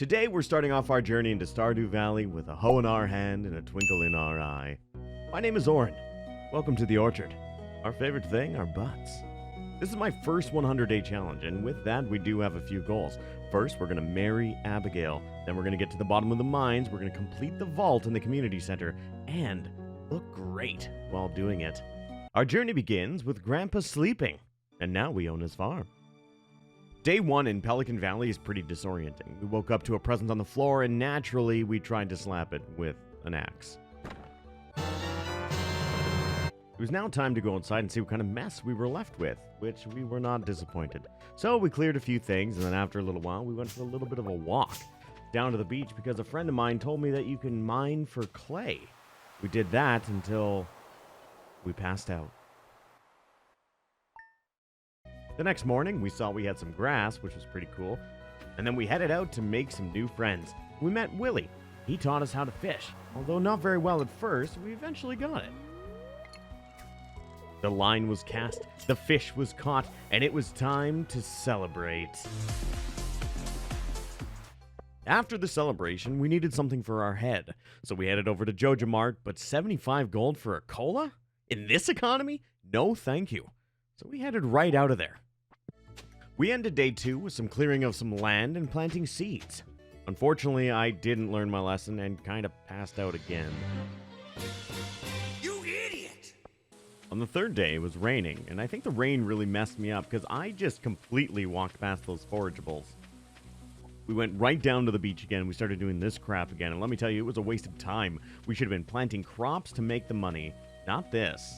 Today we're starting off our journey into Stardew Valley with a hoe in our hand and a twinkle in our eye. My name is Orin. Welcome to the orchard. Our favorite thing, our butts. This is my first 100-day challenge, and with that we do have a few goals. First, we're going to marry Abigail. Then we're going to get to the bottom of the mines. We're going to complete the vault in the community center and look great while doing it. Our journey begins with Grandpa sleeping, and now we own his farm. Day 1 in Pelican Valley is pretty disorienting. We woke up to a present on the floor, and naturally, we tried to slap it with an axe. It was now time to go outside and see what kind of mess we were left with, which we were not disappointed. So we cleared a few things, and then after a little while, we went for a little bit of a walk down to the beach because a friend of mine told me that you can mine for clay. We did that until we passed out. The next morning, we saw we had some grass, which was pretty cool, and then we headed out to make some new friends. We met Willie. He taught us how to fish. Although not very well at first, we eventually got it. The line was cast, the fish was caught, and it was time to celebrate. After the celebration, we needed something for our head, so we headed over to Joja Mart, but 75 gold for a cola? In this economy? No thank you. So we headed right out of there. We ended day 2 with some clearing of some land and planting seeds. Unfortunately, I didn't learn my lesson and kind of passed out again. You idiot! On the third day, it was raining, and I think the rain really messed me up because I just completely walked past those forageables. We went right down to the beach again. We started doing this crap again, and let me tell you, it was a waste of time. We should have been planting crops to make the money, not this.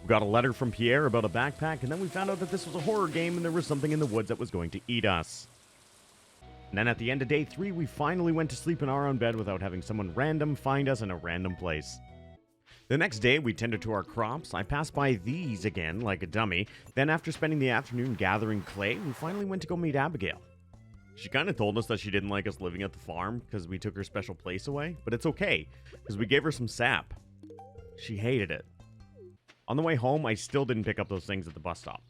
We got a letter from Pierre about a backpack, and then we found out that this was a horror game and there was something in the woods that was going to eat us. And then at the end of day 3, we finally went to sleep in our own bed without having someone random find us in a random place. The next day, we tended to our crops. I passed by these again like a dummy. Then after spending the afternoon gathering clay, we finally went to go meet Abigail. She kind of told us that she didn't like us living at the farm because we took her special place away, but it's okay because we gave her some sap. She hated it. On the way home, I still didn't pick up those things at the bus stop.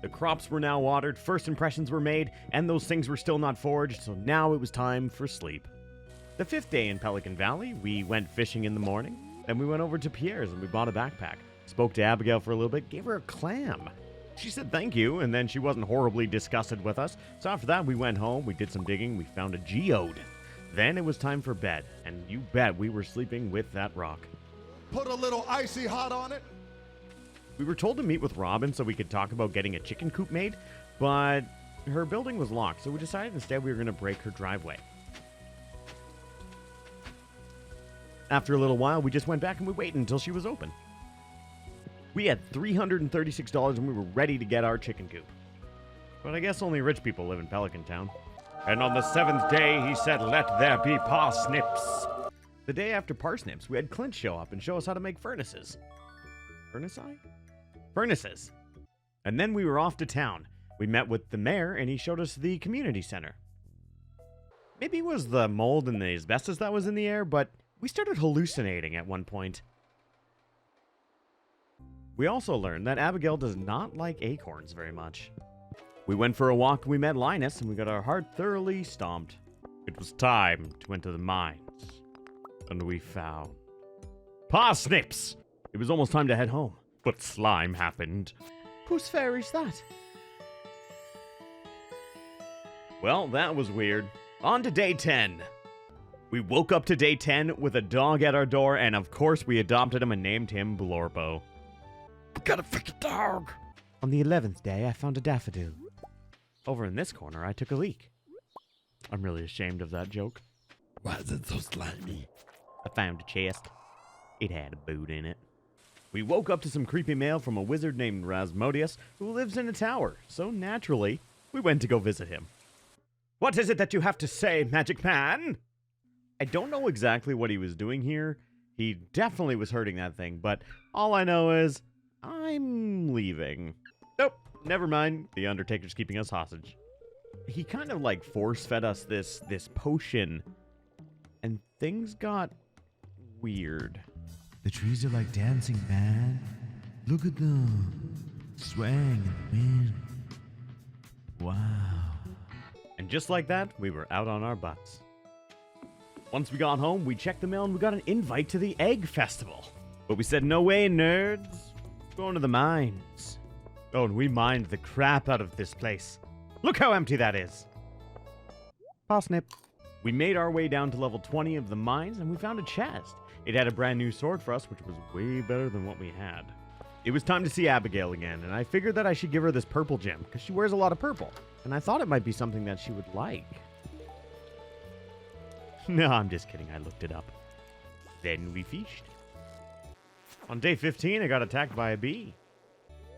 The crops were now watered, first impressions were made, and those things were still not foraged, so now it was time for sleep. The 5th day in Pelican Valley, we went fishing in the morning, then we went over to Pierre's and we bought a backpack. Spoke to Abigail for a little bit, gave her a clam. She said thank you, and then she wasn't horribly disgusted with us, so after that we went home, we did some digging, we found a geode. Then it was time for bed, and you bet we were sleeping with that rock. Put a little icy hot on it. We were told to meet with Robin so we could talk about getting a chicken coop made, but her building was locked, so we decided instead we were going to break her driveway. After a little while, we just went back and we waited until she was open. We had $336 and we were ready to get our chicken coop. But I guess only rich people live in Pelican Town. And on the 7th day, he said, "Let there be parsnips." The day after parsnips, we had Clint show up and show us how to make furnaces. Furnaces. And then we were off to town. We met with the mayor and he showed us the community center. Maybe it was the mold and the asbestos that was in the air, but we started hallucinating at one point. We also learned that Abigail does not like acorns very much. We went for a walk and we met Linus and we got our heart thoroughly stomped. It was time to enter the mines. And we found parsnips! It was almost time to head home, but slime happened. Whose fairy's that? Well, that was weird. On to day 10. We woke up to day 10 with a dog at our door, and of course we adopted him and named him Blorbo. We gotta fix the dog! On the 11th day, I found a daffodil. Over in this corner, I took a leak. I'm really ashamed of that joke. Why is it so slimy? I found a chest. It had a boot in it. We woke up to some creepy mail from a wizard named Rasmodius, who lives in a tower, so naturally, we went to go visit him. What is it that you have to say, Magic Man? I don't know exactly what he was doing here. He definitely was hurting that thing, but all I know is, I'm leaving. Nope, never mind. The Undertaker's keeping us hostage. He kind of like force-fed us this potion, and things got weird. The trees are like dancing, man. Look at them. Swaying in the wind. Wow. And just like that, we were out on our butts. Once we got home, we checked the mail and we got an invite to the Egg Festival. But we said, no way, nerds. We're going to the mines. Oh, and we mined the crap out of this place. Look how empty that is. Parsnip. We made our way down to level 20 of the mines and we found a chest. It had a brand new sword for us, which was way better than what we had. It was time to see Abigail again, and I figured that I should give her this purple gem, because she wears a lot of purple, and I thought it might be something that she would like. No, I'm just kidding, I looked it up. Then we fished. On day 15, I got attacked by a bee.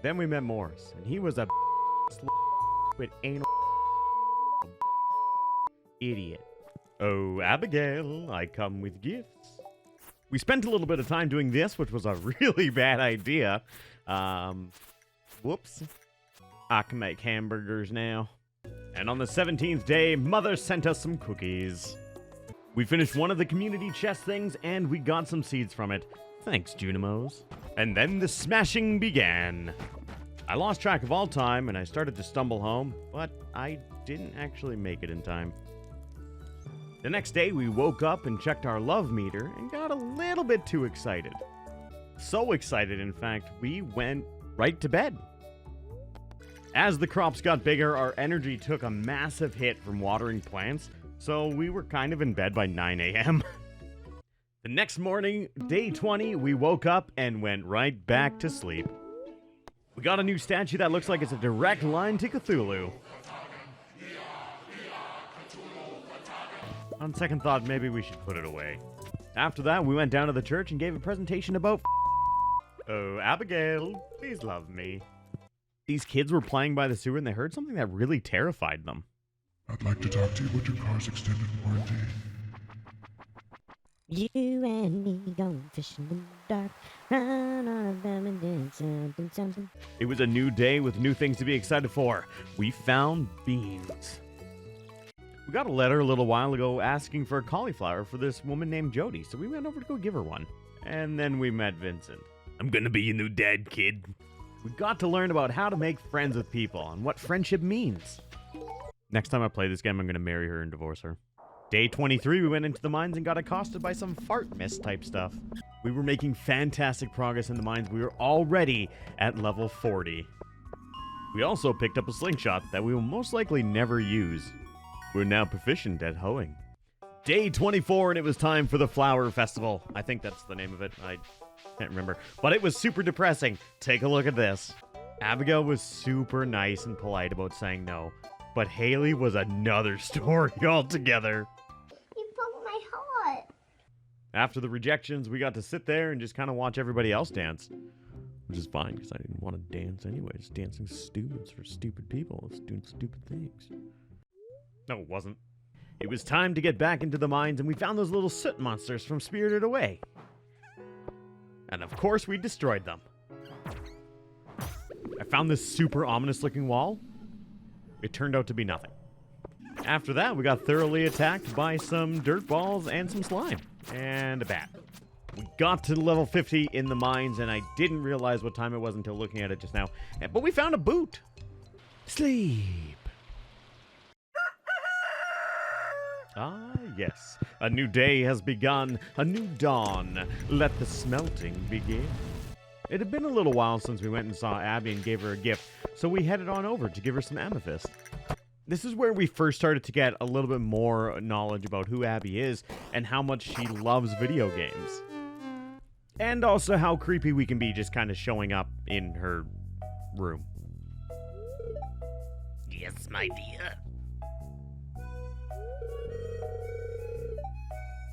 Then we met Morris, and he was a with anal idiot. Oh, Abigail, I come with gifts. We spent a little bit of time doing this, which was a really bad idea. Whoops. I can make hamburgers now. And on the 17th day, Mother sent us some cookies. We finished one of the community chest things, and we got some seeds from it. Thanks, Junimos. And then the smashing began. I lost track of all time, and I started to stumble home, but I didn't actually make it in time. The next day, we woke up and checked our love meter and got a little bit too excited. So excited, in fact, we went right to bed. As the crops got bigger, our energy took a massive hit from watering plants, so we were kind of in bed by 9 a.m. The next morning, day 20, we woke up and went right back to sleep. We got a new statue that looks like it's a direct line to Cthulhu. On second thought, maybe we should put it away. After that, we went down to the church and gave a presentation about Oh, Abigail, please love me. These kids were playing by the sewer and they heard something that really terrified them. I'd like to talk to you about your car's extended warranty. You and me going fishing in the dark, run on a bum and doing something. It was a new day with new things to be excited for. We found beans. We got a letter a little while ago asking for a cauliflower for this woman named Jody, so we went over to go give her one. And then we met Vincent. I'm gonna be your new dad, kid. We got to learn about how to make friends with people and what friendship means. Next time I play this game, I'm gonna marry her and divorce her. Day 23, we went into the mines and got accosted by some fart mist type stuff. We were making fantastic progress in the mines. We were already at level 40. We also picked up a slingshot that we will most likely never use. We're now proficient at hoeing. Day 24, and it was time for the Flower Festival. I think that's the name of it. I can't remember. But it was super depressing. Take a look at this. Abigail was super nice and polite about saying no. But Haley was another story altogether. You broke my heart. After the rejections, we got to sit there and just kind of watch everybody else dance. Which is fine, because I didn't want to dance anyway. Just dancing stupid for stupid people. It's doing stupid things. No, it wasn't. It was time to get back into the mines, and we found those little soot monsters from Spirited Away. And of course, we destroyed them. I found this super ominous-looking wall. It turned out to be nothing. After that, we got thoroughly attacked by some dirt balls and some slime. And a bat. We got to level 50 in the mines, and I didn't realize what time it was until looking at it just now. But we found a boot. Sleep. Ah, yes. A new day has begun. A new dawn. Let the smelting begin. It had been a little while since we went and saw Abby and gave her a gift, so we headed on over to give her some amethyst. This is where we first started to get a little bit more knowledge about who Abby is and how much she loves video games. And also how creepy we can be just kind of showing up in her room. Yes, my dear.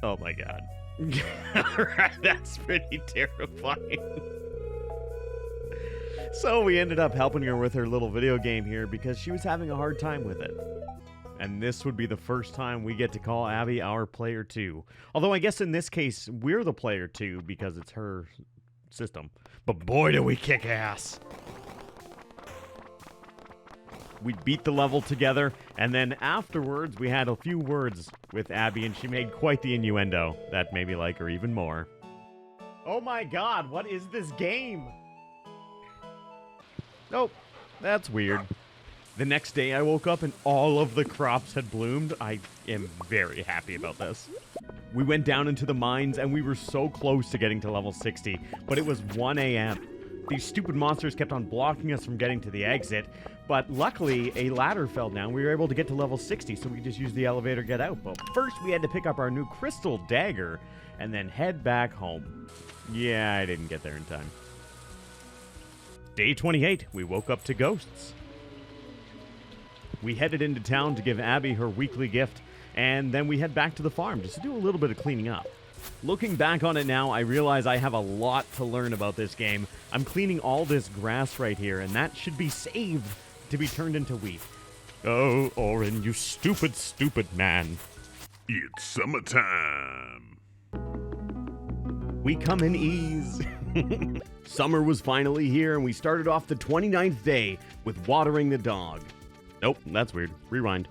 Oh my god. That's pretty terrifying. So we ended up helping her with her little video game here because she was having a hard time with it. And this would be the first time we get to call Abby our player 2. Although I guess in this case, we're the player 2 because it's her system. But boy, do we kick ass. We beat the level together, and then afterwards, we had a few words with Abby, and she made quite the innuendo that made me like her even more. Oh my god, what is this game? Nope, that's weird. The next day, I woke up and all of the crops had bloomed. I am very happy about this. We went down into the mines, and we were so close to getting to level 60, but it was 1 a.m. These stupid monsters kept on blocking us from getting to the exit, but luckily, a ladder fell down. We were able to get to level 60, so we could just use the elevator to get out. But first, we had to pick up our new crystal dagger, and then head back home. Yeah, I didn't get there in time. Day 28, we woke up to ghosts. We headed into town to give Abby her weekly gift, and then we head back to the farm just to do a little bit of cleaning up. Looking back on it now, I realize I have a lot to learn about this game. I'm cleaning all this grass right here, and that should be saved to be turned into wheat. Oh, Orin, you stupid, stupid man. It's summertime. We come in ease. Summer was finally here, and we started off the 29th day with watering the dog. Nope, that's weird. Rewind.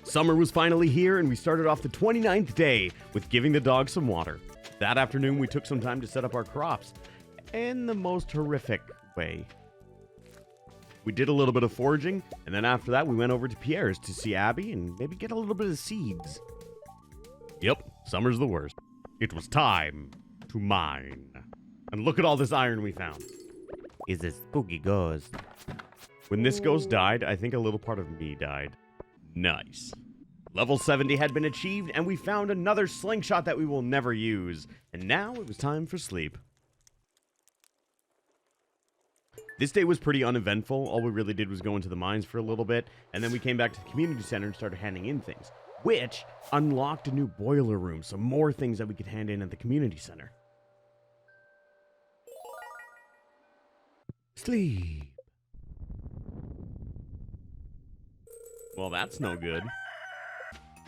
Summer was finally here, and we started off the 29th day with giving the dog some water. That afternoon, we took some time to set up our crops in the most horrific way. We did a little bit of foraging, and then after that, we went over to Pierre's to see Abby and maybe get a little bit of seeds. Yep, summer's the worst. It was time to mine. And look at all this iron we found. Is a spooky ghost. When this ghost died, I think a little part of me died. Nice. Level 70 had been achieved, and we found another slingshot that we will never use. And now it was time for sleep. This day was pretty uneventful. All we really did was go into the mines for a little bit, and then we came back to the community center and started handing in things, which unlocked a new boiler room, some more things that we could hand in at the community center. Sleep. Well, that's no good.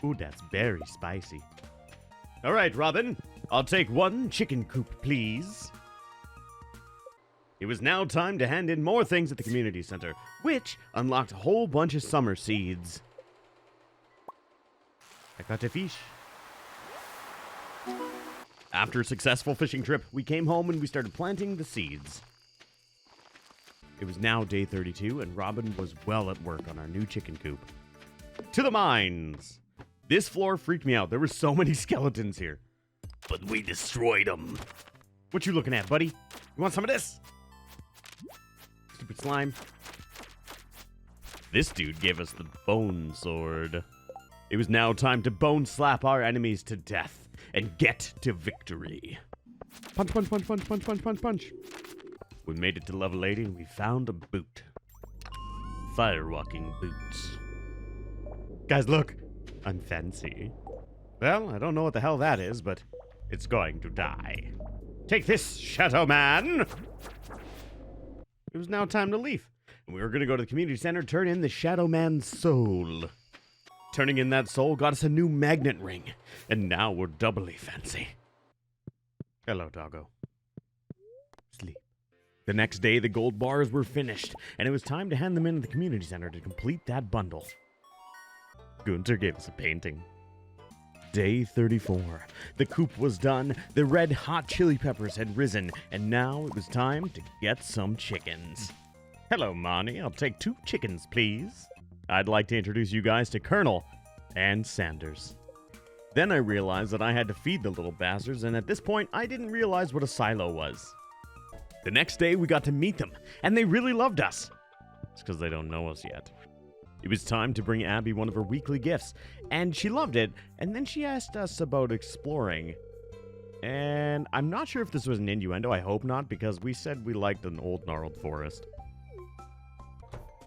Ooh, that's very spicy. All right, Robin. I'll take 1 chicken coop, please. It was now time to hand in more things at the community center, which unlocked a whole bunch of summer seeds. I caught a fish. After a successful fishing trip, we came home and we started planting the seeds. It was now day 32, and Robin was well at work on our new chicken coop. To the mines! This floor freaked me out. There were so many skeletons here. But we destroyed them. What you looking at, buddy? You want some of this? Stupid slime. This dude gave us the bone sword. It was now time to bone slap our enemies to death and get to victory. Punch, punch, punch, punch, punch, punch, punch, punch. We made it to level 80 and we found a boot. Firewalking boots. Guys, look. I'm fancy. Well, I don't know what the hell that is, but it's going to die. Take this, Shadow Man! It was now time to leave. And we were going to go to the community center, turn in the Shadow Man's soul. Turning in that soul got us a new magnet ring. And now we're doubly fancy. Hello, doggo. Sleep. The next day, the gold bars were finished, and it was time to hand them in to the community center to complete that bundle. Gunter gave us a painting. Day 34. The coop was done, the red hot chili peppers had risen, and now it was time to get some chickens. Hello, Monty. I'll take 2 chickens, please. I'd like to introduce you guys to Colonel and Sanders. Then I realized that I had to feed the little bastards, and at this point, I didn't realize what a silo was. The next day, we got to meet them, and they really loved us. It's because they don't know us yet. It was time to bring Abby one of her weekly gifts, and she loved it, and then she asked us about exploring. And I'm not sure if this was an innuendo, I hope not, because we said we liked an old gnarled forest.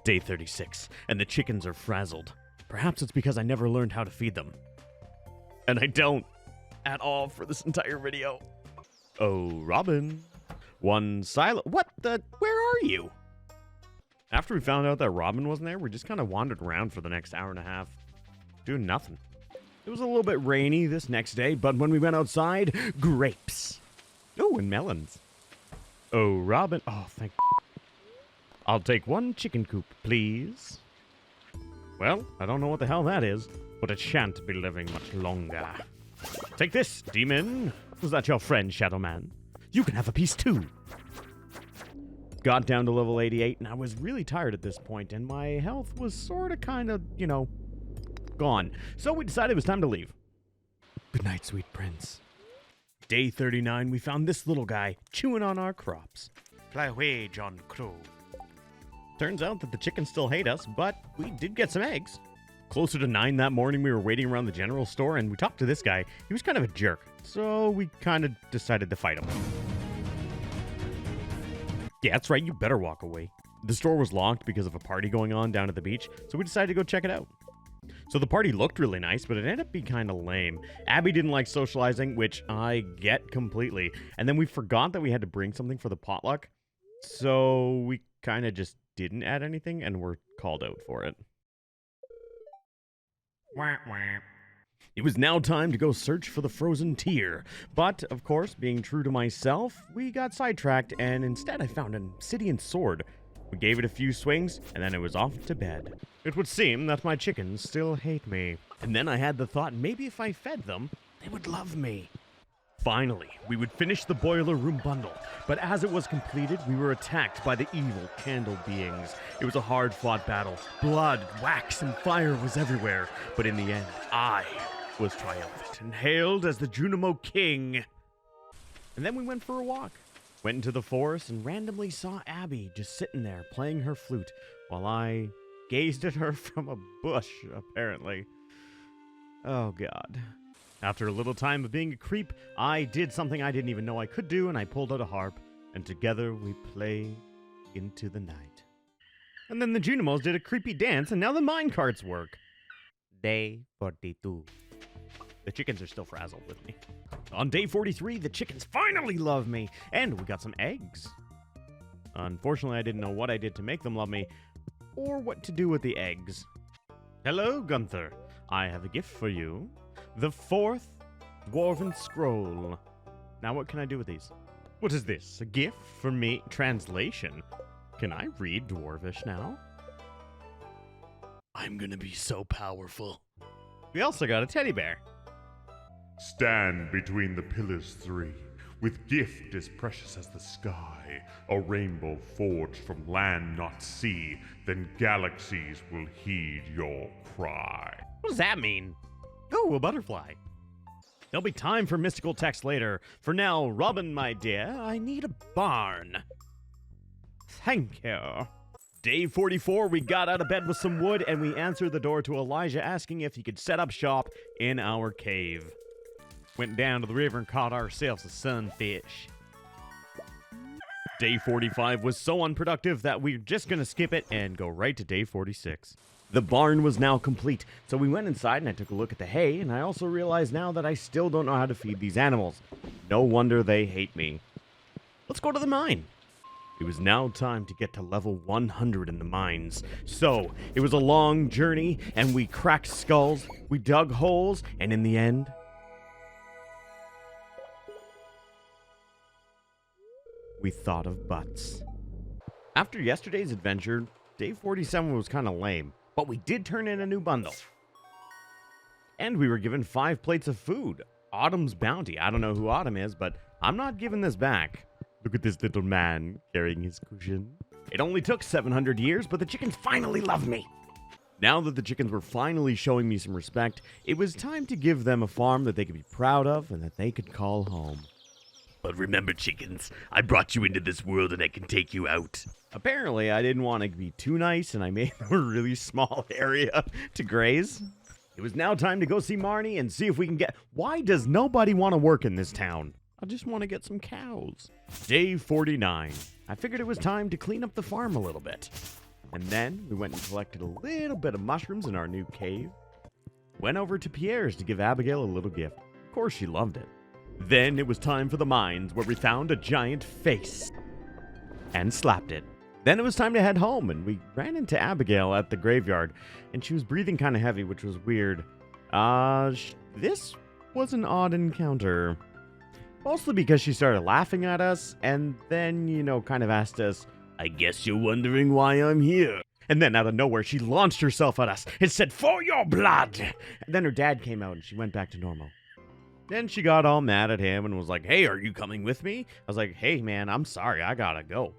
Day 36, and the chickens are frazzled. Perhaps it's because I never learned how to feed them. And I don't at all for this entire video. Oh, Robin. 1 silo. What the? Where are you? After we found out that Robin wasn't there, we just kind of wandered around for the next hour and a half, doing nothing. It was a little bit rainy this next day, but when we went outside, grapes. Oh, and melons. Oh, Robin. Oh, thank you. I'll take 1 chicken coop, please. Well, I don't know what the hell that is, but it shan't be living much longer. Take this, demon. Was that your friend, Shadow Man? You can have a piece too. Got down to level 88, and I was really tired at this point, and my health was sort of kind of, gone. So we decided it was time to leave. Good night, sweet prince. Day 39, we found this little guy chewing on our crops. Fly away, John Crow. Turns out that the chickens still hate us, but we did get some eggs. Closer to 9 that morning, we were waiting around the general store, and we talked to this guy. He was kind of a jerk, so we kind of decided to fight him. Yeah, that's right, you better walk away. The store was locked because of a party going on down at the beach, so we decided to go check it out. So the party looked really nice, but it ended up being kind of lame. Abby didn't like socializing, which I get completely. And then we forgot that we had to bring something for the potluck, so we kind of just didn't add anything, and were called out for it. It was now time to go search for the frozen tear. But, of course, being true to myself, we got sidetracked, and instead I found an obsidian sword. We gave it a few swings, and then it was off to bed. It would seem that my chickens still hate me. And then I had the thought maybe if I fed them, they would love me. Finally, we would finish the boiler room bundle, but as it was completed, we were attacked by the evil candle beings. It was a hard-fought battle. Blood, wax, and fire was everywhere, but in the end, I was triumphant and hailed as the Junimo King. And then we went for a walk. Went into the forest and randomly saw Abby just sitting there playing her flute while I gazed at her from a bush, apparently. Oh, God. After a little time of being a creep, I did something I didn't even know I could do, and I pulled out a harp, and together we played into the night. And then the Junimos did a creepy dance, and now the minecarts work. Day 42. The chickens are still frazzled with me. On day 43, the chickens finally love me, and we got some eggs. Unfortunately, I didn't know what I did to make them love me, or what to do with the eggs. Hello, Gunther. I have a gift for you. The 4th Dwarven Scroll. Now what can I do with these? What is this? A gift for me? Translation. Can I read Dwarvish now? I'm gonna be so powerful. We also got a teddy bear. Stand between the pillars 3, with gift as precious as the sky, a rainbow forged from land not sea, then galaxies will heed your cry. What does that mean? Oh, a butterfly. There'll be time for mystical text later. For now, Robin, my dear, I need a barn. Thank you. Day 44, we got out of bed with some wood, and we answered the door to Elijah asking if he could set up shop in our cave. Went down to the river and caught ourselves a sunfish. Day 45 was so unproductive that we're just going to skip it and go right to day 46. The barn was now complete, so we went inside and I took a look at the hay, and I also realized now that I still don't know how to feed these animals. No wonder they hate me. Let's go to the mine. It was now time to get to level 100 in the mines. So, it was a long journey, and we cracked skulls, we dug holes, and in the end, we thought of butts. After yesterday's adventure, day 47 was kind of lame, but we did turn in a new bundle. And we were given 5 plates of food. Autumn's bounty. I don't know who Autumn is, but I'm not giving this back. Look at this little man carrying his cushion. It only took 700 years, but the chickens finally love me. Now that the chickens were finally showing me some respect, it was time to give them a farm that they could be proud of and that they could call home. But remember, chickens, I brought you into this world and I can take you out. Apparently, I didn't want to be too nice, and I made a really small area to graze. It was now time to go see Marnie and see if we can get... Why does nobody want to work in this town? I just want to get some cows. Day 49. I figured it was time to clean up the farm a little bit. And then we went and collected a little bit of mushrooms in our new cave. Went over to Pierre's to give Abigail a little gift. Of course, she loved it. Then it was time for the mines, where we found a giant face and slapped it. Then it was time to head home, and we ran into Abigail at the graveyard, and she was breathing kind of heavy, which was weird. This was an odd encounter. Mostly because she started laughing at us, and then, kind of asked us, I guess you're wondering why I'm here. And then out of nowhere, she launched herself at us and said, "For your blood!" And then her dad came out, and she went back to normal. Then she got all mad at him and was like, "Hey, are you coming with me?" I was like, "Hey, man, I'm sorry, I gotta go."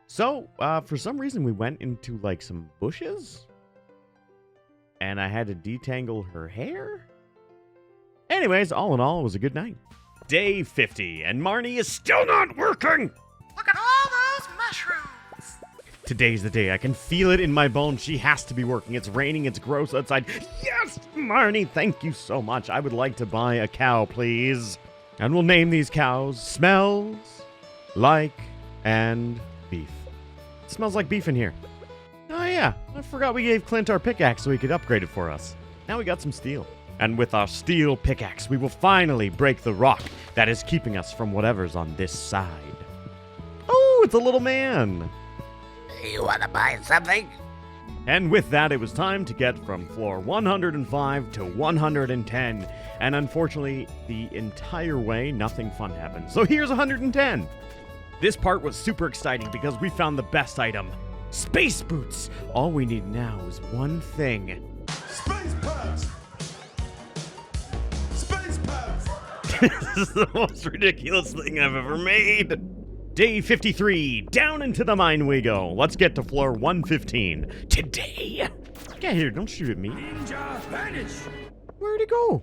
So, for some reason, we went into, some bushes. And I had to detangle her hair. Anyways, all in all, it was a good night. Day 50, and Marnie is still not working! Look at all those mushrooms. Today's the day. I can feel it in my bones. She has to be working. It's raining. It's gross outside. Yes, Marnie, thank you so much. I would like to buy a cow, please. And we'll name these cows Smells Like and Beef. It smells like beef in here. Oh yeah, I forgot we gave Clint our pickaxe so he could upgrade it for us. Now we got some steel. And with our steel pickaxe, we will finally break the rock that is keeping us from whatever's on this side. Oh, it's a little man. You wanna buy something? And with that, it was time to get from floor 105 to 110. And unfortunately, the entire way, nothing fun happened. So here's 110. This part was super exciting because we found the best item. Space boots. All we need now is one thing. Space pads! Space pads! This is the most ridiculous thing I've ever made. Day 53. Down into the mine we go. Let's get to floor 115. Today. Get here, don't shoot at me. Ninja vanish! Where'd it go?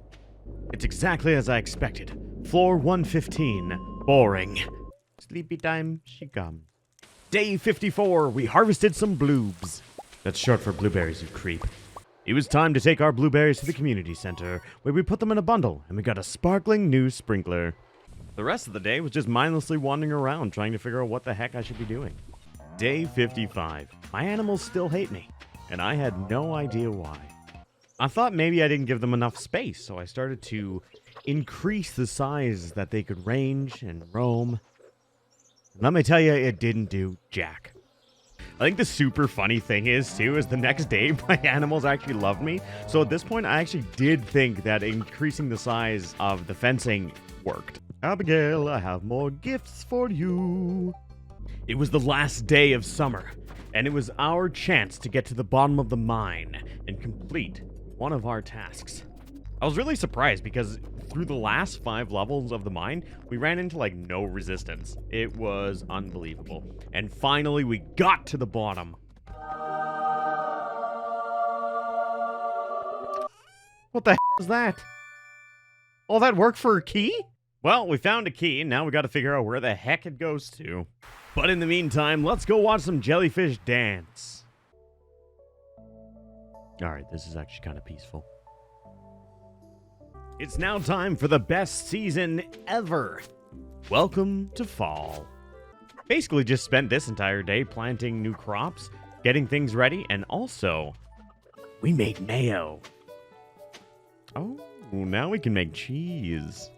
It's exactly as I expected. Floor 115. Boring. Sleepy time, she comes. Day 54. We harvested some bloobs. That's short for blueberries, you creep. It was time to take our blueberries to the community center, where we put them in a bundle, and we got a sparkling new sprinkler. The rest of the day was just mindlessly wandering around, trying to figure out what the heck I should be doing. Day 55. My animals still hate me, and I had no idea why. I thought maybe I didn't give them enough space, so I started to increase the size that they could range and roam. And let me tell you, it didn't do jack. I think the super funny thing is, too, is the next day, my animals actually loved me. So at this point, I actually did think that increasing the size of the fencing worked. Abigail, I have more gifts for you. It was the last day of summer, and it was our chance to get to the bottom of the mine and complete one of our tasks. I was really surprised because through the last 5 levels of the mine, we ran into like no resistance. It was unbelievable. And finally, we got to the bottom. What the heck was that? All that work for a key? Well, we found a key, and now we got to figure out where the heck it goes to. But in the meantime, let's go watch some jellyfish dance. Alright, this is actually kind of peaceful. It's now time for the best season ever. Welcome to fall. Basically just spent this entire day planting new crops, getting things ready, and also, we made mayo. Oh, now we can make cheese.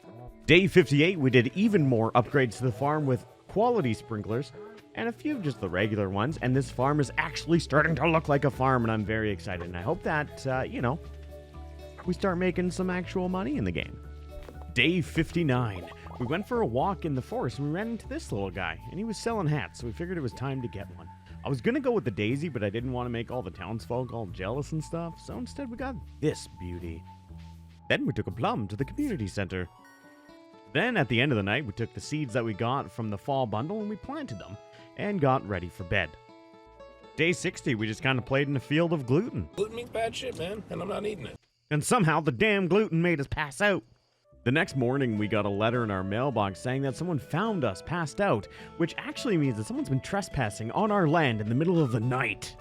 Day 58, we did even more upgrades to the farm with quality sprinklers and a few of just the regular ones, and this farm is actually starting to look like a farm, and I'm very excited, and I hope that, we start making some actual money in the game. Day 59. We went for a walk in the forest and we ran into this little guy, and he was selling hats, so we figured it was time to get one. I was gonna go with the daisy, but I didn't want to make all the townsfolk all jealous and stuff, so instead we got this beauty. Then we took a plum to the community center. Then at the end of the night, we took the seeds that we got from the fall bundle and we planted them and got ready for bed. Day 60, we just kind of played in a field of gluten. Gluten means bad shit, man, and I'm not eating it. And somehow the damn gluten made us pass out. The next morning, we got a letter in our mailbox saying that someone found us passed out, which actually means that someone's been trespassing on our land in the middle of the night.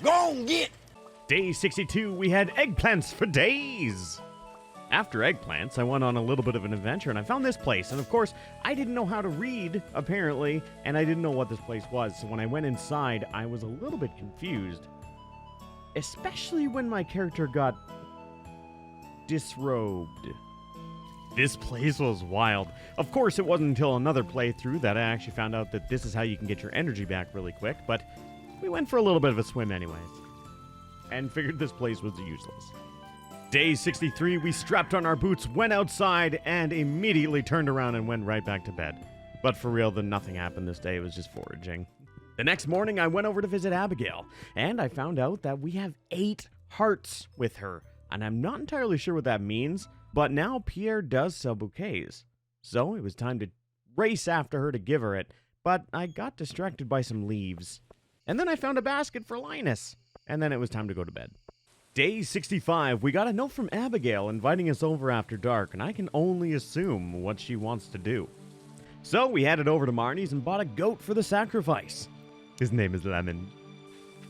Go on, get! Day 62, we had eggplants for days. After eggplants, I went on a little bit of an adventure and I found this place. And of course, I didn't know how to read, apparently, and I didn't know what this place was. So when I went inside, I was a little bit confused. Especially when my character got disrobed. This place was wild. Of course, it wasn't until another playthrough that I actually found out that this is how you can get your energy back really quick, but we went for a little bit of a swim anyways. And figured this place was useless. Day 63, we strapped on our boots, went outside, and immediately turned around and went right back to bed. But for real, then nothing happened this day. It was just foraging. The next morning, I went over to visit Abigail, and I found out that we have 8 hearts with her. And I'm not entirely sure what that means, but now Pierre does sell bouquets. So it was time to race after her to give her it, but I got distracted by some leaves. And then I found a basket for Linus, and then it was time to go to bed. Day 65, we got a note from Abigail inviting us over after dark, and I can only assume what she wants to do. So we headed over to Marnie's and bought a goat for the sacrifice. His name is Lemon.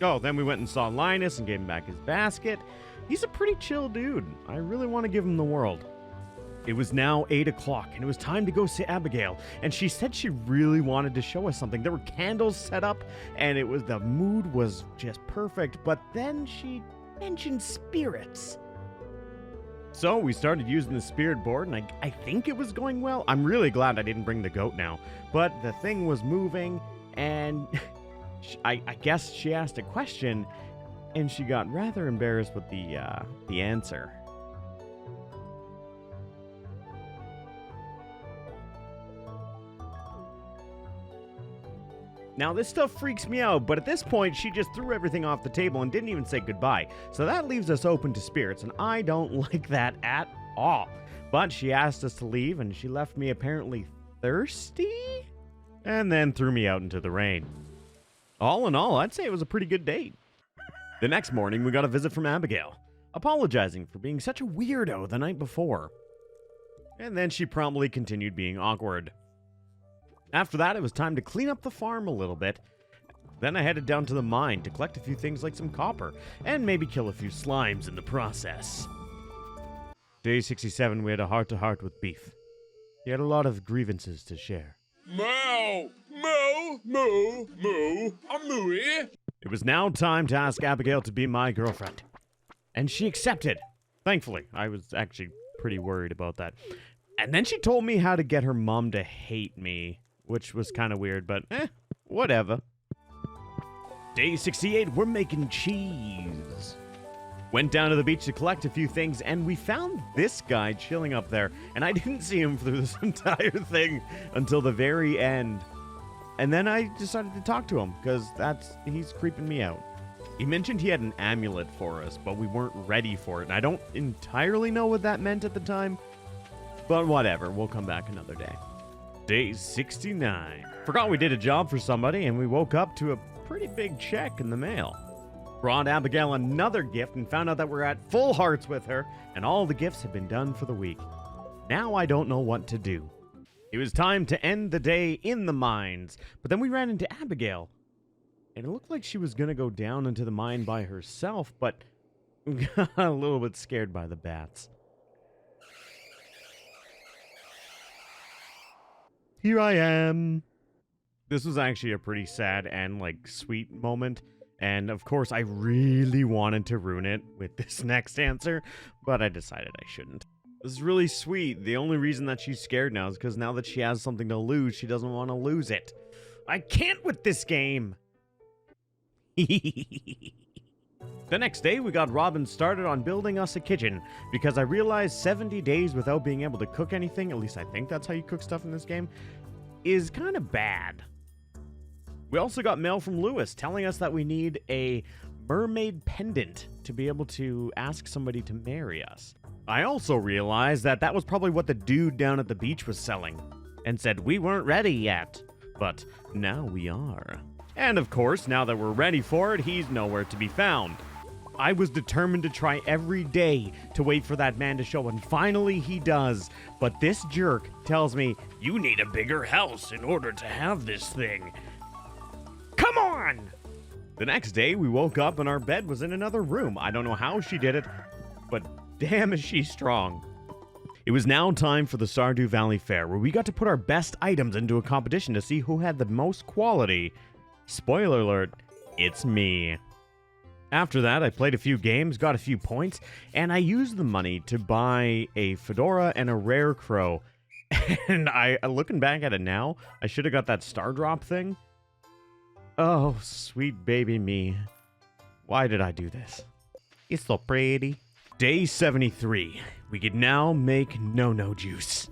Oh, then we went and saw Linus and gave him back his basket. He's a pretty chill dude. I really want to give him the world. It was now 8 o'clock, and it was time to go see Abigail, and she said she really wanted to show us something. There were candles set up, and the mood was just perfect, but then she mentioned spirits. So we started using the spirit board, and I think it was going well. I'm really glad I didn't bring the goat now, but the thing was moving, and I guess she asked a question, and she got rather embarrassed with the answer. Now, this stuff freaks me out, but at this point, she just threw everything off the table and didn't even say goodbye. So that leaves us open to spirits, and I don't like that at all. But she asked us to leave, and she left me apparently thirsty, and then threw me out into the rain. All in all, I'd say it was a pretty good date. The next morning, we got a visit from Abigail, apologizing for being such a weirdo the night before. And then she promptly continued being awkward. After that, it was time to clean up the farm a little bit. Then I headed down to the mine to collect a few things like some copper, and maybe kill a few slimes in the process. Day 67, we had a heart-to-heart with Beef. He had a lot of grievances to share. Moo! Moo! Moo! Moo! I'm mooey! It was now time to ask Abigail to be my girlfriend. And she accepted. Thankfully, I was actually pretty worried about that. And then she told me how to get her mom to hate me, which was kind of weird, but whatever. Day 68, we're making cheese. Went down to the beach to collect a few things, and we found this guy chilling up there, and I didn't see him through this entire thing until the very end. And then I decided to talk to him, because he's creeping me out. He mentioned he had an amulet for us, but we weren't ready for it, and I don't entirely know what that meant at the time, but whatever, we'll come back another day. Day 69. Forgot we did a job for somebody, and we woke up to a pretty big check in the mail. Brought Abigail another gift and found out that we're at full hearts with her, and all the gifts have been done for the week. Now I don't know what to do. It was time to end the day in the mines, but then we ran into Abigail, and it looked like she was going to go down into the mine by herself, but got a little bit scared by the bats. Here I am. This was actually a pretty sad and, sweet moment. And, of course, I really wanted to ruin it with this next answer, but I decided I shouldn't. This is really sweet. The only reason that she's scared now is because now that she has something to lose, she doesn't want to lose it. I can't with this game! The next day, we got Robin started on building us a kitchen, because I realized 70 days without being able to cook anything, at least I think that's how you cook stuff in this game, is kind of bad. We also got mail from Lewis telling us that we need a mermaid pendant to be able to ask somebody to marry us. I also realized that that was probably what the dude down at the beach was selling, and said we weren't ready yet, but now we are. And of course, now that we're ready for it, he's nowhere to be found. I was determined to try every day to wait for that man to show, and finally he does. But this jerk tells me, You need a bigger house in order to have this thing. come on! The next day, we woke up and our bed was in another room. I don't know how she did it, but damn is she strong. It was now time for the Stardew Valley Fair, where we got to put our best items into a competition to see who had the most quality. Spoiler alert, it's me. After that, I played a few games, got a few points, and I used the money to buy a fedora and a rare crow. And looking back at it now, I should have got that star drop thing. Oh, sweet baby me. Why did I do this? It's so pretty. Day 73. We can now make no-no juice.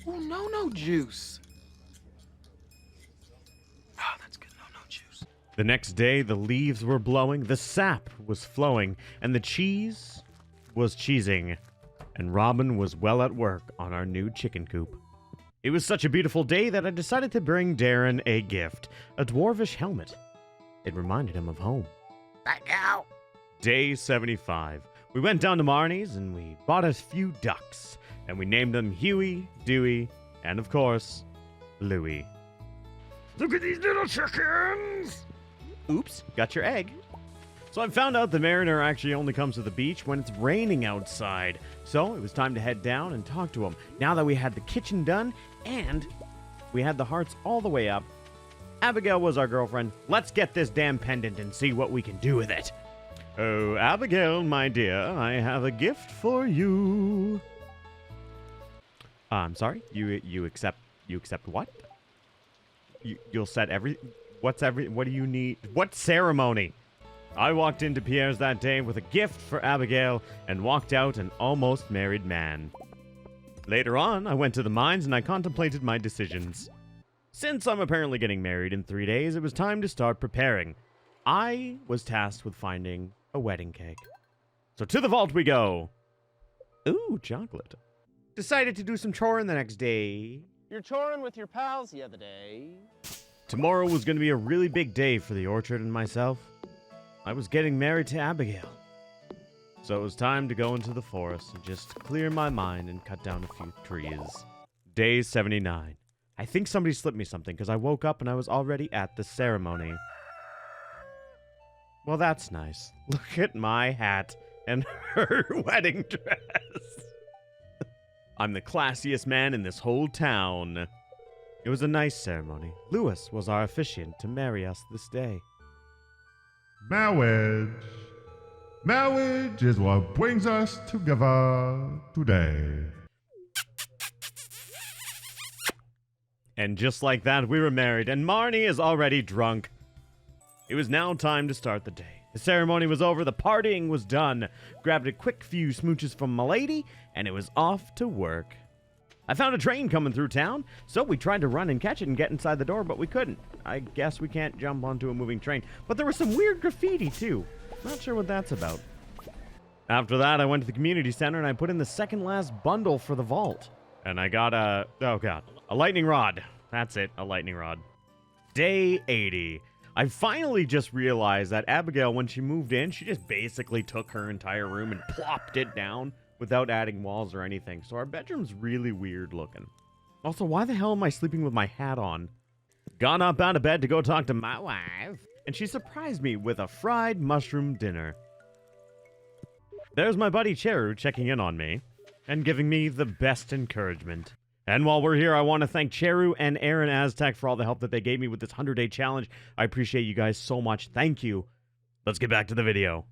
Oh, no juice. Ah, that's good. No juice. The next day, the leaves were blowing, the sap was flowing, and the cheese was cheesing. And Robin was well at work on our new chicken coop. It was such a beautiful day that I decided to bring Darren a gift, a dwarvish helmet. It reminded him of home. Thank you. Day 75. We went down to Marnie's and we bought a few ducks. And we named them Huey, Dewey, and of course, Louie. Look at these little chickens! Oops, got your egg. So I found out the mariner actually only comes to the beach when it's raining outside. So it was time to head down and talk to him. Now that we had the kitchen done and we had the hearts all the way up, Abigail was our girlfriend. Let's get this damn pendant and see what we can do with it. Oh, Abigail, my dear, I have a gift for you. I'm sorry, you accept what? You'll set what do you need? What ceremony? I walked into Pierre's that day with a gift for Abigail and walked out an almost married man. Later on, I went to the mines and I contemplated my decisions. Since I'm apparently getting married in 3 days, it was time to start preparing. I was tasked with finding a wedding cake. So to the vault we go. Ooh, chocolate. Decided to do some choring the next day. You're choring with your pals the other day. Tomorrow was going to be a really big day for the orchard and myself. I was getting married to Abigail. So it was time to go into the forest and just clear my mind and cut down a few trees. Day 79. I think somebody slipped me something because I woke up and I was already at the ceremony. Well, that's nice. Look at my hat and her wedding dress. I'm the classiest man in this whole town. It was a nice ceremony. Lewis was our officiant to marry us this day. Marriage. Marriage is what brings us together today. And just like that, we were married, and Marnie is already drunk. It was now time to start the day. The ceremony was over, the partying was done. Grabbed a quick few smooches from my lady, and it was off to work. I found a train coming through town, so we tried to run and catch it and get inside the door, but we couldn't. I guess we can't jump onto a moving train. But there was some weird graffiti, too. Not sure what that's about. After that, I went to the community center, and I put in the second last bundle for the vault. And I got a lightning rod. That's it, a lightning rod. Day 80. I finally just realized that Abigail, when she moved in, she just basically took her entire room and plopped it down without adding walls or anything. So our bedroom's really weird looking. Also, why the hell am I sleeping with my hat on? Got up out of bed to go talk to my wife, and she surprised me with a fried mushroom dinner. There's my buddy Cheru checking in on me and giving me the best encouragement. And while we're here, I want to thank Cheru and Aaron Aztec for all the help that they gave me with this 100-day challenge. I appreciate you guys so much. Thank you. Let's get back to the video.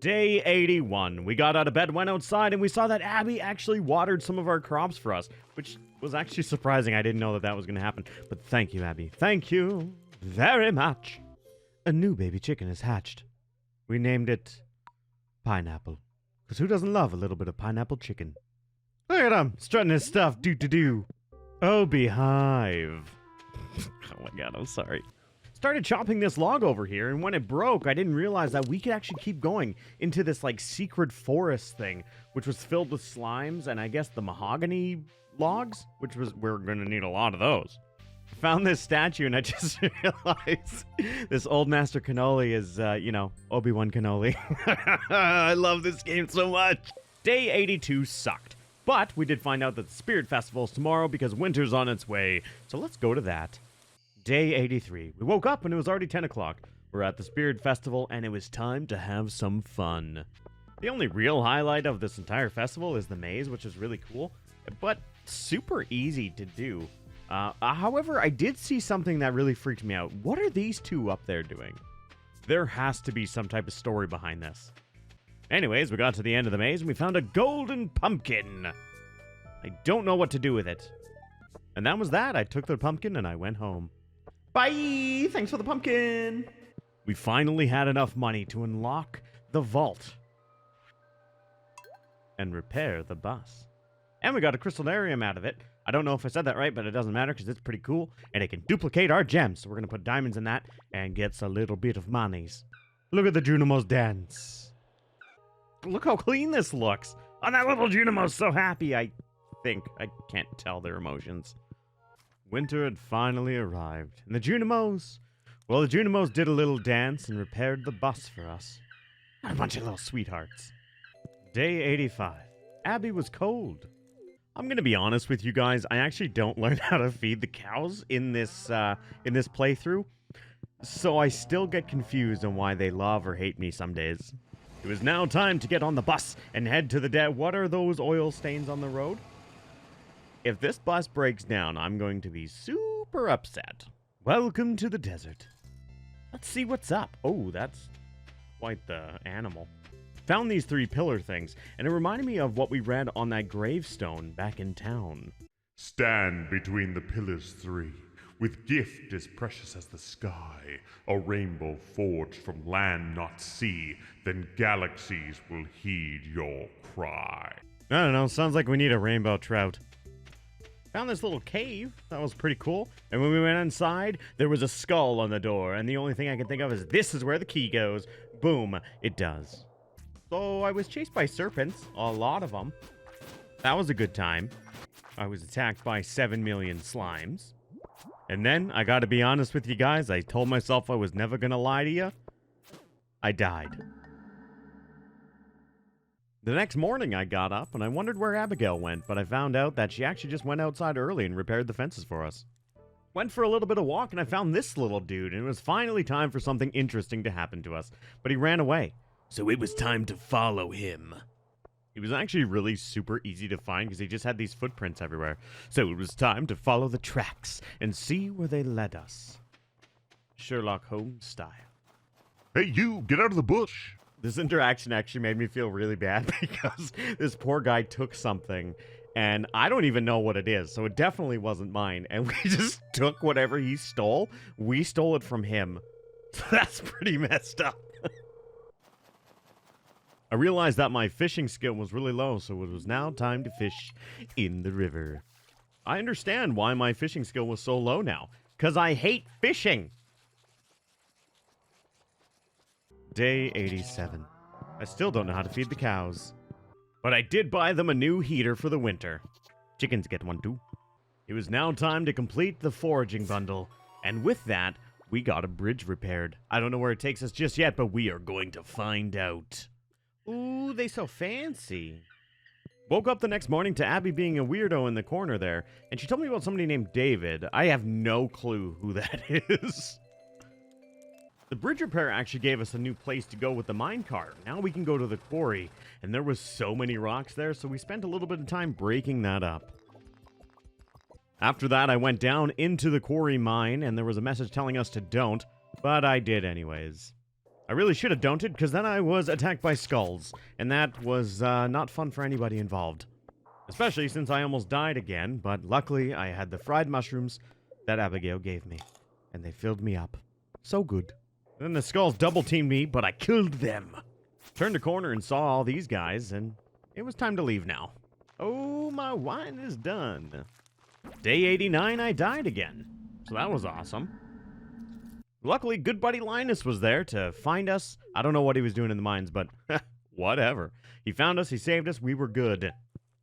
Day 81. We got out of bed, went outside, and we saw that Abby actually watered some of our crops for us, which was actually surprising. I didn't know that was going to happen. But thank you, Abby. Thank you very much. A new baby chicken is hatched. We named it Pineapple. Because who doesn't love a little bit of pineapple chicken? Look at him, strutting his stuff, do. Oh, beehive. Oh my god, I'm sorry. Started chopping this log over here, and when it broke, I didn't realize that we could actually keep going into this, like, secret forest thing, which was filled with slimes, and I guess the mahogany logs, we're gonna need a lot of those. I found this statue, and I just realized this old Master Cannoli is, Obi-Wan Cannoli. I love this game so much. Day 82 sucked. But we did find out that the Spirit Festival is tomorrow because winter's on its way. So let's go to that. Day 83. We woke up and it was already 10 o'clock. We're at the Spirit Festival and it was time to have some fun. The only real highlight of this entire festival is the maze, which is really cool, but super easy to do. However, I did see something that really freaked me out. What are these two up there doing? There has to be some type of story behind this. Anyways, we got to the end of the maze and we found a golden pumpkin. I don't know what to do with it. And that was that. I took the pumpkin and I went home. Bye! Thanks for the pumpkin! We finally had enough money to unlock the vault and repair the bus. And we got a crystallarium out of it. I don't know if I said that right, but it doesn't matter because it's pretty cool. And it can duplicate our gems. So we're going to put diamonds in that and get a little bit of monies. Look at the Junimos dance. Look how clean this looks. Oh, that little Junimo's so happy, I think. I can't tell their emotions. Winter had finally arrived. And the Junimos did a little dance and repaired the bus for us. What a bunch of little sweethearts. Day 85. Abby was cold. I'm gonna be honest with you guys. I actually don't learn how to feed the cows in this playthrough, so I still get confused on why they love or hate me some days. It was now time to get on the bus and head to the What are those oil stains on the road? If this bus breaks down, I'm going to be super upset. Welcome to the desert. Let's see what's up. Oh, that's quite the animal. Found these 3 pillar things, and it reminded me of what we read on that gravestone back in town. Stand between the pillars 3, with gift as precious as the sky, a rainbow forged from land not sea, then galaxies will heed your cry. I don't know, sounds like we need a rainbow trout. Found this little cave. That was pretty cool. And when we went inside, there was a skull on the door. And the only thing I can think of is this is where the key goes. Boom. It does. So I was chased by serpents. A lot of them. That was a good time. I was attacked by 7 million slimes. And then, I gotta be honest with you guys, I told myself I was never gonna lie to you. I died. The next morning I got up and I wondered where Abigail went, but I found out that she actually just went outside early and repaired the fences for us. Went for a little bit of walk and I found this little dude, and it was finally time for something interesting to happen to us. But he ran away. So it was time to follow him. He was actually really super easy to find because he just had these footprints everywhere. So it was time to follow the tracks and see where they led us. Sherlock Holmes style. Hey, you, get out of the bush. This interaction actually made me feel really bad because this poor guy took something and I don't even know what it is, so it definitely wasn't mine. And we just took whatever he stole. We stole it from him. So that's pretty messed up. I realized that my fishing skill was really low, so it was now time to fish in the river. I understand why my fishing skill was so low now, because I hate fishing. Day 87. I still don't know how to feed the cows. But I did buy them a new heater for the winter. Chickens get one too. It was now time to complete the foraging bundle. And with that, we got a bridge repaired. I don't know where it takes us just yet, but we are going to find out. Ooh, they so fancy. Woke up the next morning to Abby being a weirdo in the corner there. And she told me about somebody named David. I have no clue who that is. The bridge repair actually gave us a new place to go with the minecart. Now we can go to the quarry, and there was so many rocks there, so we spent a little bit of time breaking that up. After that, I went down into the quarry mine, and there was a message telling us to don't, but I did anyways. I really should have don'ted, because then I was attacked by skulls, and that was not fun for anybody involved. Especially since I almost died again, but luckily I had the fried mushrooms that Abigail gave me, and they filled me up. So good. Then the skulls double-teamed me, but I killed them. Turned a corner and saw all these guys, and it was time to leave now. Oh, my wine is done. Day 89, I died again. So that was awesome. Luckily, good buddy Linus was there to find us. I don't know what he was doing in the mines, but whatever. He found us, he saved us, we were good.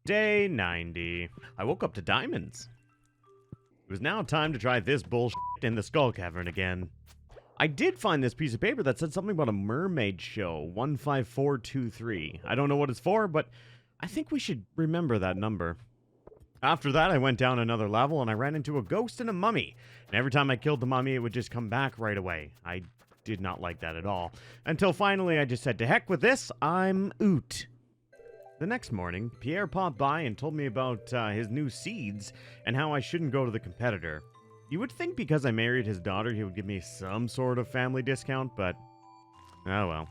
Day 90. I woke up to diamonds. It was now time to try this bullshit in the skull cavern again. I did find this piece of paper that said something about a mermaid show, 15423. I don't know what it's for, but I think we should remember that number. After that, I went down another level, and I ran into a ghost and a mummy. And every time I killed the mummy, it would just come back right away. I did not like that at all. Until finally, I just said, to heck with this, I'm oot. The next morning, Pierre popped by and told me about his new seeds and how I shouldn't go to the competitor. You would think because I married his daughter, he would give me some sort of family discount, but oh well.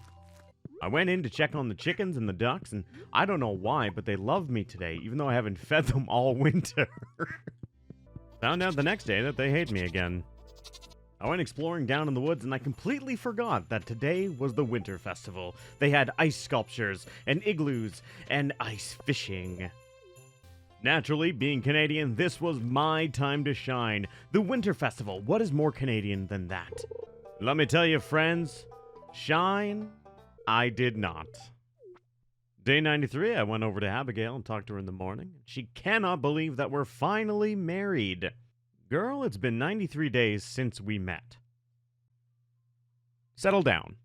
I went in to check on the chickens and the ducks, and I don't know why, but they love me today, even though I haven't fed them all winter. Found out the next day that they hate me again. I went exploring down in the woods, and I completely forgot that today was the winter festival. They had ice sculptures, and igloos, and ice fishing. Naturally, being Canadian, this was my time to shine. The Winter Festival, what is more Canadian than that? Let me tell you, friends, shine, I did not. Day 93, I went over to Abigail and talked to her in the morning. She cannot believe that we're finally married. Girl, it's been 93 days since we met. Settle down.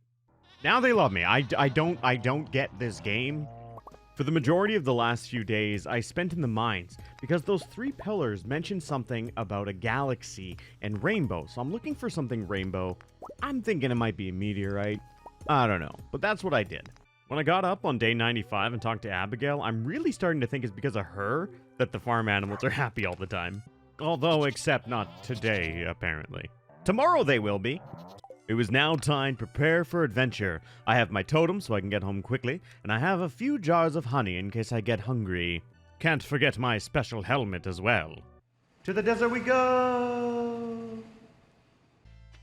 Now they love me. I don't get this game. For the majority of the last few days, I spent in the mines because those 3 pillars mentioned something about a galaxy and rainbow, so I'm looking for something rainbow. I'm thinking it might be a meteorite. I don't know, but that's what I did. When I got up on day 95 and talked to Abigail, I'm really starting to think it's because of her that the farm animals are happy all the time. Although, except not today, apparently. Tomorrow they will be. It was now time to prepare for adventure. I have my totem so I can get home quickly, and I have a few jars of honey in case I get hungry. Can't forget my special helmet as well. To the desert we go!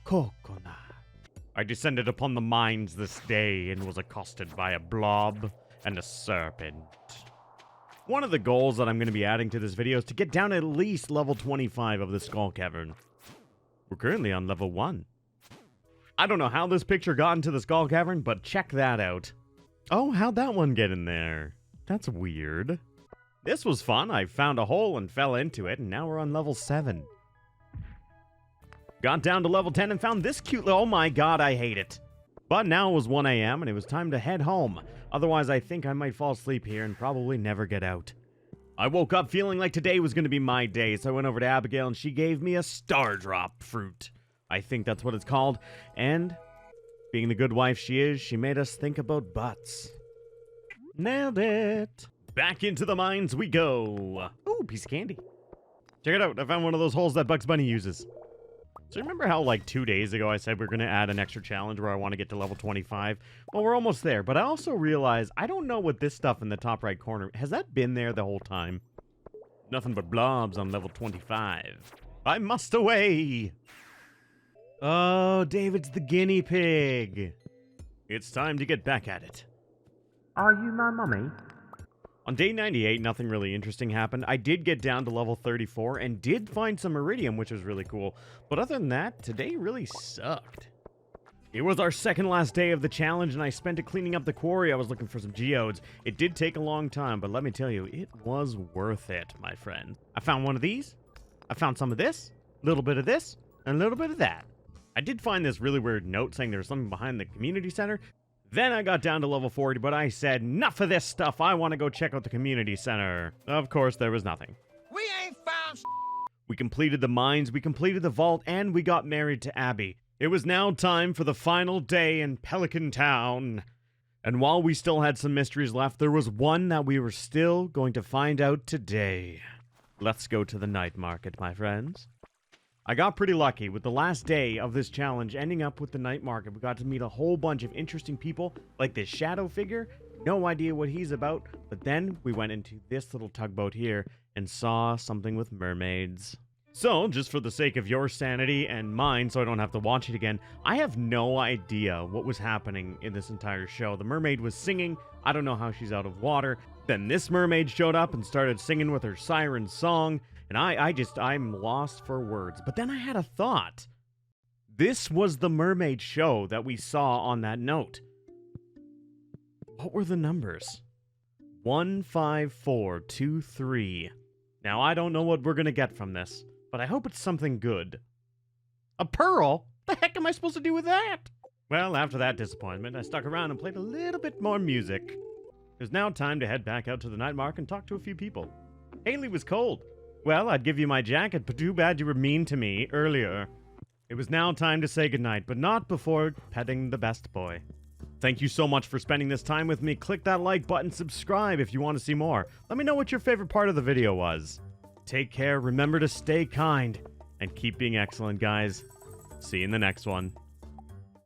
Coconut. I descended upon the mines this day and was accosted by a blob and a serpent. One of the goals that I'm going to be adding to this video is to get down at least level 25 of the Skull Cavern. We're currently on level 1. I don't know how this picture got into the Skull Cavern, but check that out. Oh, how'd that one get in there? That's weird. This was fun. I found a hole and fell into it, and now we're on level 7. Got down to level 10 and found this cute little... Oh my god, I hate it. But now it was 1 a.m. and it was time to head home. Otherwise, I think I might fall asleep here and probably never get out. I woke up feeling like today was going to be my day, so I went over to Abigail and she gave me a star drop fruit. I think that's what it's called. And, being the good wife she is, she made us think about butts. Nailed it. Back into the mines we go. Ooh, piece of candy. Check it out. I found one of those holes that Bugs Bunny uses. So remember how like 2 days ago I said we're going to add an extra challenge where I want to get to level 25? Well, we're almost there, but I also realized I don't know what this stuff in the top right corner, has that been there the whole time? Nothing but blobs on level 25. I must away. Oh, David's the guinea pig. It's time to get back at it. Are you my mummy? On day 98, nothing really interesting happened. I did get down to level 34 and did find some iridium, which was really cool. But other than that, today really sucked. It was our second last day of the challenge, and I spent it cleaning up the quarry. I was looking for some geodes. It did take a long time, but let me tell you, it was worth it, my friend. I found one of these. I found some of this, a little bit of this, and a little bit of that. I did find this really weird note saying there was something behind the community center. Then I got down to level 40, but I said, enough of this stuff, I want to go check out the community center. Of course, there was nothing. We ain't found We completed the mines, we completed the vault, and we got married to Abby. It was now time for the final day in Pelican Town. And while we still had some mysteries left, there was one that we were still going to find out today. Let's go to the night market, my friends. I got pretty lucky with the last day of this challenge ending up with the night market. We got to meet a whole bunch of interesting people, like this shadow figure. No idea what he's about, but then we went into this little tugboat here and saw something with mermaids. So, just for the sake of your sanity and mine, so I don't have to watch it again, I have no idea what was happening in this entire show. The mermaid was singing. I don't know how she's out of water. Then this mermaid showed up and started singing with her siren song. And I'm lost for words. But then I had a thought. This was the mermaid show that we saw on that note. What were the numbers? 15423. Now, I don't know what we're going to get from this, but I hope it's something good. A pearl? The heck am I supposed to do with that? Well, after that disappointment, I stuck around and played a little bit more music. It was now time to head back out to the night market and talk to a few people. Haley was cold. Well, I'd give you my jacket, but too bad you were mean to me earlier. It was now time to say goodnight, but not before petting the best boy. Thank you so much for spending this time with me. Click that like button, subscribe if you want to see more. Let me know what your favorite part of the video was. Take care, remember to stay kind, and keep being excellent, guys. See you in the next one.